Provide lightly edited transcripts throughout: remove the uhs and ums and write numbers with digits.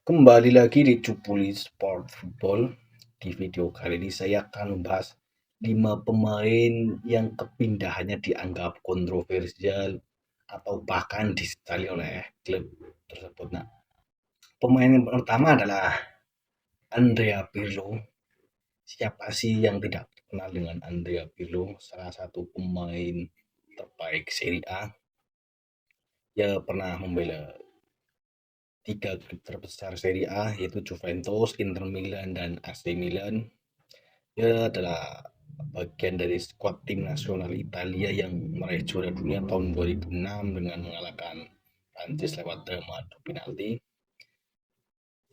Kembali lagi di Cupuli Sport Football. Di video kali ini saya akan membahas 5 pemain yang kepindahannya dianggap kontroversial atau bahkan disesali oleh klub tersebut. Nah, pemain yang pertama adalah Andrea Pirlo. Siapa sih yang tidak kenal dengan Andrea Pirlo? Salah satu pemain terbaik Serie A. Dia pernah membela tiga klub terbesar Serie A yaitu Juventus, Inter Milan, dan AC Milan. Dia adalah bagian dari skuad tim nasional Italia yang meraih juara dunia tahun 2006 dengan mengalahkan Prancis lewat drama adu penalti.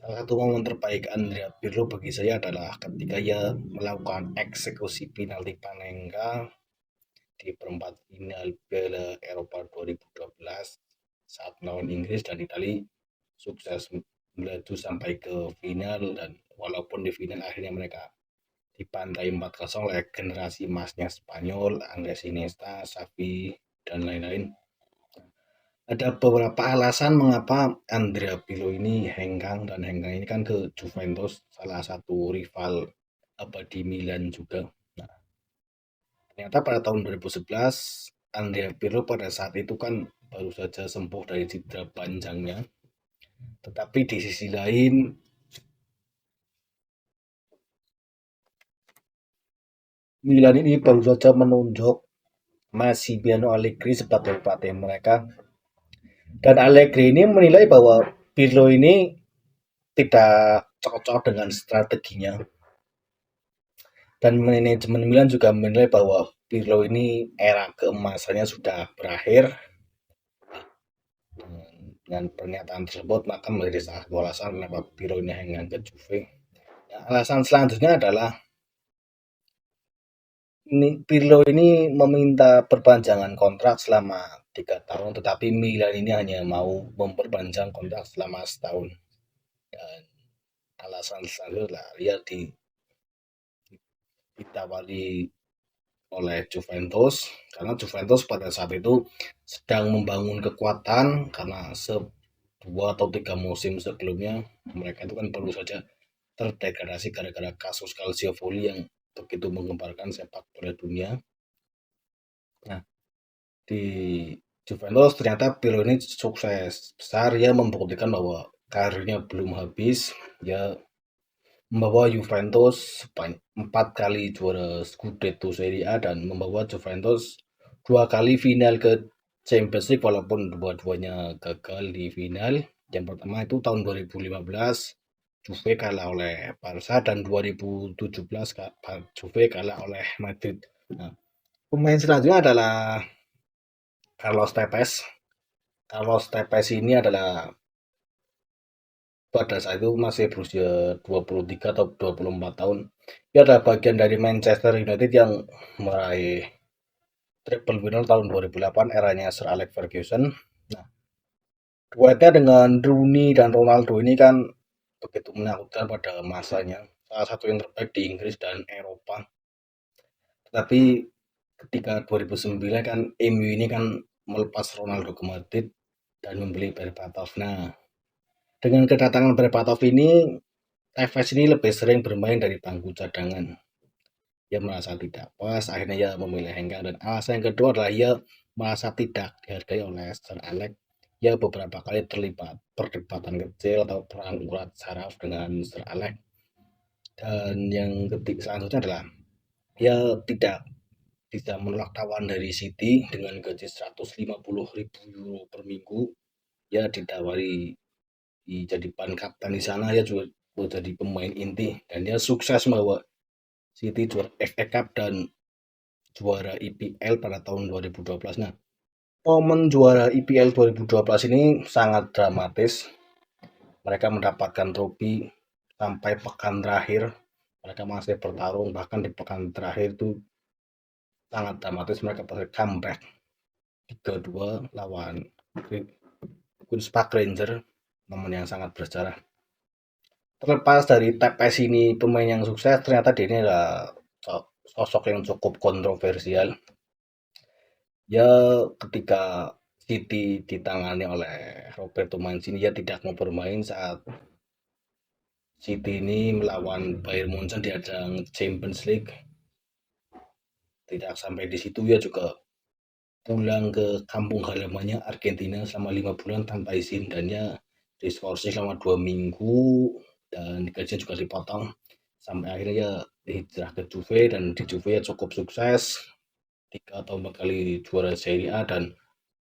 Salah satu momen terbaik Andrea Pirlo bagi saya adalah ketika ia melakukan eksekusi penalti Panenka di perempat final Piala Eropa 2012 saat melawan Inggris dan Italia sukses melaju sampai ke final, dan walaupun di final akhirnya mereka dibantai 4-0 oleh generasi emasnya Spanyol, Andres Iniesta, Xavi, dan lain-lain. Ada beberapa alasan mengapa Andrea Pirlo ini hengkang, dan hengkang ini kan ke Juventus, salah satu rival abadi Milan juga. Nah, ternyata pada tahun 2011 Andrea Pirlo pada saat itu kan baru saja sembuh dari cedera panjangnya, tetapi di sisi lain Milan ini baru saja menunjuk Massimiliano Allegri sebagai pelatih mereka, dan Allegri ini menilai bahwa Pirlo ini tidak cocok dengan strateginya, dan manajemen Milan juga menilai bahwa Pirlo ini era keemasannya sudah berakhir. Dengan pernyataan tersebut maka menjadi salah satu alasan kenapa Pirlo ini hengkang ke Juve. Nah, alasan selanjutnya adalah Pirlo ini meminta perpanjangan kontrak selama 3 tahun, tetapi Milan ini hanya mau memperpanjang kontrak selama setahun. Dan alasan selanjutnya dia ditawari oleh Juventus, karena Juventus pada saat itu sedang membangun kekuatan, karena 2 atau 3 musim sebelumnya mereka itu kan baru saja terdegradasi gara-gara kasus Calciopoli yang begitu menggemparkan sepak bola dunia. Nah, di Juventus ternyata Pirlo ini sukses besar, ya membuktikan bahwa karirnya belum habis. Ya membawa Juventus 4 kali juara Scudetto Serie A dan membawa Juventus 2 kali final ke Champions League, walaupun dua-duanya gagal di final. Yang pertama itu tahun 2015 Juve kalah oleh Barca, dan 2017 Juve kalah oleh Madrid. Nah, pemain selanjutnya adalah Carlos Tevez. Carlos Tevez ini adalah pada saat itu masih berusia 23 atau 24 tahun. Dia adalah bagian dari Manchester United yang meraih triple winner tahun 2008 eranya Sir Alex Ferguson. Nah, duetnya dengan Rooney dan Ronaldo ini kan begitu menakutkan pada masanya. Salah satu yang terbaik di Inggris dan Eropa. Tetapi ketika 2009 kan MU ini kan melepas Ronaldo ke Madrid dan membeli Berbatov. Nah, dengan kedatangan Berbatov ini, Tevez ini lebih sering bermain dari bangku cadangan. Ia merasa tidak puas, akhirnya ia memilih hengkang, dan alasan yang kedua adalah ia merasa tidak dihargai oleh Sir Alex. Ia beberapa kali terlibat perdebatan kecil atau perang urat saraf dengan Sir Alex. Dan yang ketiga selanjutnya adalah ia tidak bisa menolak tawaran dari City dengan gaji 150.000 euro per minggu. Ia ditawari jadi ban kapten di sana, ia juga jadi pemain inti, dan dia sukses membawa City juara FA Cup dan juara IPL pada tahun 2012. Nah, momen juara IPL 2012 ini sangat dramatis. Mereka mendapatkan trofi sampai pekan terakhir. Mereka masih bertarung, bahkan di pekan terakhir itu sangat dramatis. Mereka berhasil comeback 3-2 lawan Queen's Park Ranger, momen yang sangat bersejarah. Terlepas dari Tevez ini pemain yang sukses, ternyata dia ini adalah sosok yang cukup kontroversial. Ya, ketika City ditangani oleh Roberto Mancini, dia tidak mau bermain saat City ini melawan Bayern Munchen di ajang Champions League. Tidak sampai di situ, ia juga pulang ke kampung halamannya Argentina selama 5 bulan tanpa izin, dan dia diskorsing selama 2 minggu dan gajinya juga dipotong sampai akhirnya ya hijrah ke Juve, dan di Juve ya cukup sukses 3 atau 4 kali juara Serie A dan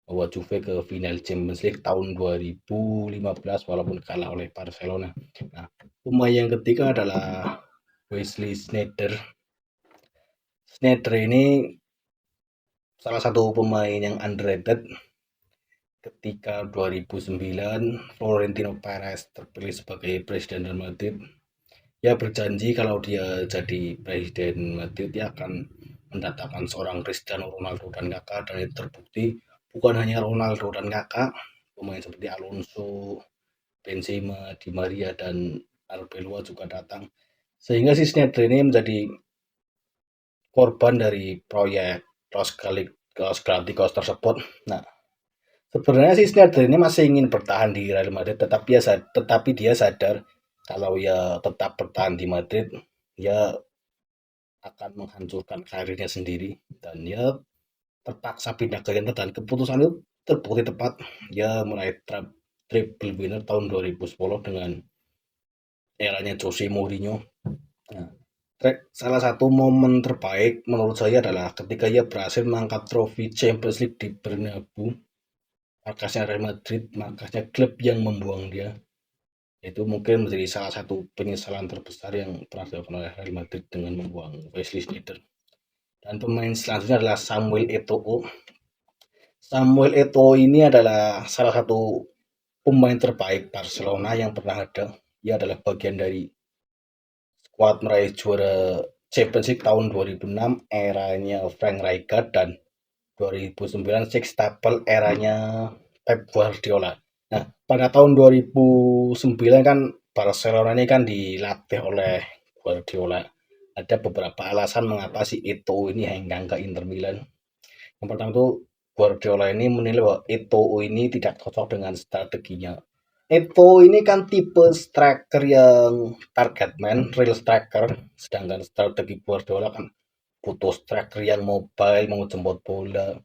bawa Juve ke final Champions League tahun 2015 walaupun kalah oleh Barcelona. Nah, pemain yang ketiga adalah Wesley Sneijder. Sneijder ini salah satu pemain yang underrated. Ketika 2009 Florentino Perez terpilih sebagai presiden Real Madrid, ia berjanji kalau dia jadi presiden Madrid dia akan mendatangkan seorang Cristiano Ronaldo dan Kakak, dan itu terbukti. Bukan hanya Ronaldo dan Kakak, pemain seperti Alonso, Benzema, Di Maria, dan Arbeloa juga datang. Sehingga si Sneijder ini menjadi korban dari proyek Los Galacticos tersebut. Nah, sebenarnya si Sneijder ini masih ingin bertahan di Real Madrid, tetapi dia sadar kalau ya tetap bertahan di Madrid, ya akan menghancurkan karirnya sendiri, dan ya terpaksa pindah ke Inter, dan keputusan itu terbukti tepat. Dia meraih triple winner tahun 2010 dengan eranya Jose Mourinho. Nah, salah satu momen terbaik menurut saya adalah ketika ia berhasil mengangkat trofi Champions League di Bernabeu, markasnya Real Madrid, markasnya klub yang membuang dia. Itu mungkin menjadi salah satu penyesalan terbesar yang pernah dilakukan oleh Real Madrid dengan membuang Wesley Sneijder. Dan pemain selanjutnya adalah Samuel Eto'o. Samuel Eto'o ini adalah salah satu pemain terbaik Barcelona yang pernah ada. Ia adalah bagian dari skuad meraih juara Champions League tahun 2006 eranya Frank Rijkaard, dan 2009 Sextuple eranya Pep Guardiola. Nah, pada tahun 2009 kan Barcelona ini kan dilatih oleh Guardiola. Ada beberapa alasan mengapa si Eto'o ini hengkang ke Inter Milan. Yang pertama itu Guardiola ini menilai bahwa Eto'o ini tidak cocok dengan strateginya. Eto'o ini kan tipe striker yang target man, real striker, sedangkan strategi Guardiola kan butuh striker yang mobile, mau jemput bola,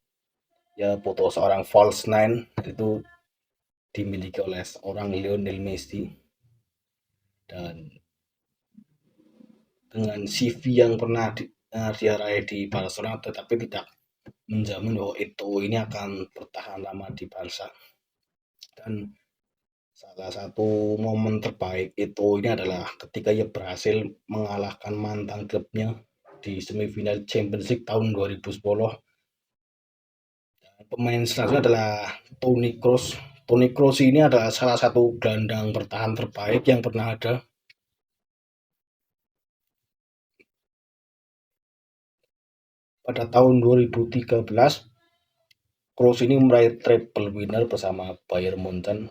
ya butuh seorang false nine, itu dimiliki oleh seorang Lionel Messi. Dan dengan CV yang pernah dia raih di Barcelona, tetapi tidak menjamin bahwa itu ini akan bertahan lama di Barca. Dan salah satu momen terbaik itu ini adalah ketika ia berhasil mengalahkan mantan klubnya di semifinal Champions League tahun 2010. Dan pemain selanjutnya adalah Toni Kroos. Toni Kroos ini adalah salah satu gelandang bertahan terbaik yang pernah ada. Pada tahun 2013, Kroos ini meraih triple winner bersama Bayern Munchen.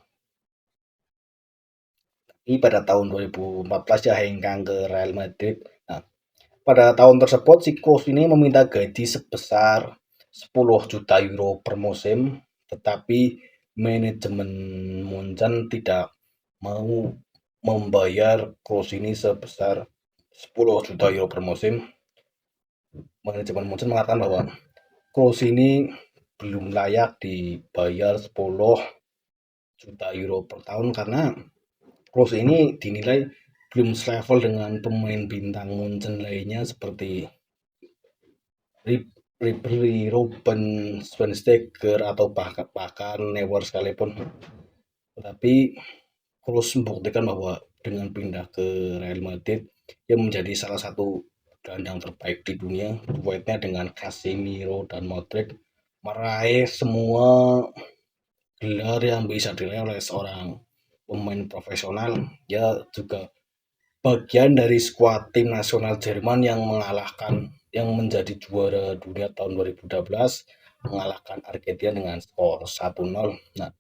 Tapi pada tahun 2014 dia hengkang ke Real Madrid. Nah, pada tahun tersebut si Kroos ini meminta gaji sebesar 10 juta euro per musim, tetapi manajemen Munchen tidak mau membayar Kroos ini sebesar 10 juta euro per musim. Manajemen Munchen mengatakan bahwa Kroos ini belum layak dibayar 10 juta euro per tahun karena Kroos ini dinilai belum selevel dengan pemain bintang Munchen lainnya seperti Ribery, Robben, Schweinsteiger, atau bahkan Neuer sekalipun. Tetapi Kroos membuktikan bahwa dengan pindah ke Real Madrid, dia menjadi salah satu gelandang terbaik di dunia. Duetnya dengan Casemiro dan Modric meraih semua gelar yang bisa diraih oleh seorang pemain profesional. Dia juga bagian dari skuad tim nasional Jerman yang menjadi juara dunia tahun 2012, mengalahkan Argentina dengan skor 1-0. Nah,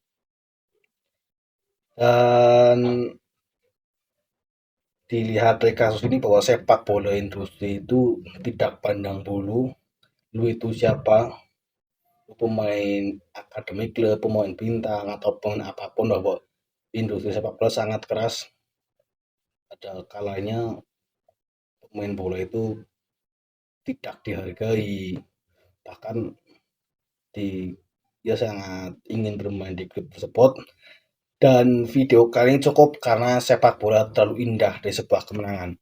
dan dilihat dari kasus ini bahwa sepak bola industri itu tidak pandang bulu, lu itu siapa, pemain akademi klub, pemain bintang, ataupun apapun, bahwa industri sepak bola sangat keras. ada kalanya pemain bola itu tidak dihargai, bahkan dia sangat ingin bermain di klub tersebut. Dan video kali ini cukup karena sepak bola terlalu indah dari sebuah kemenangan.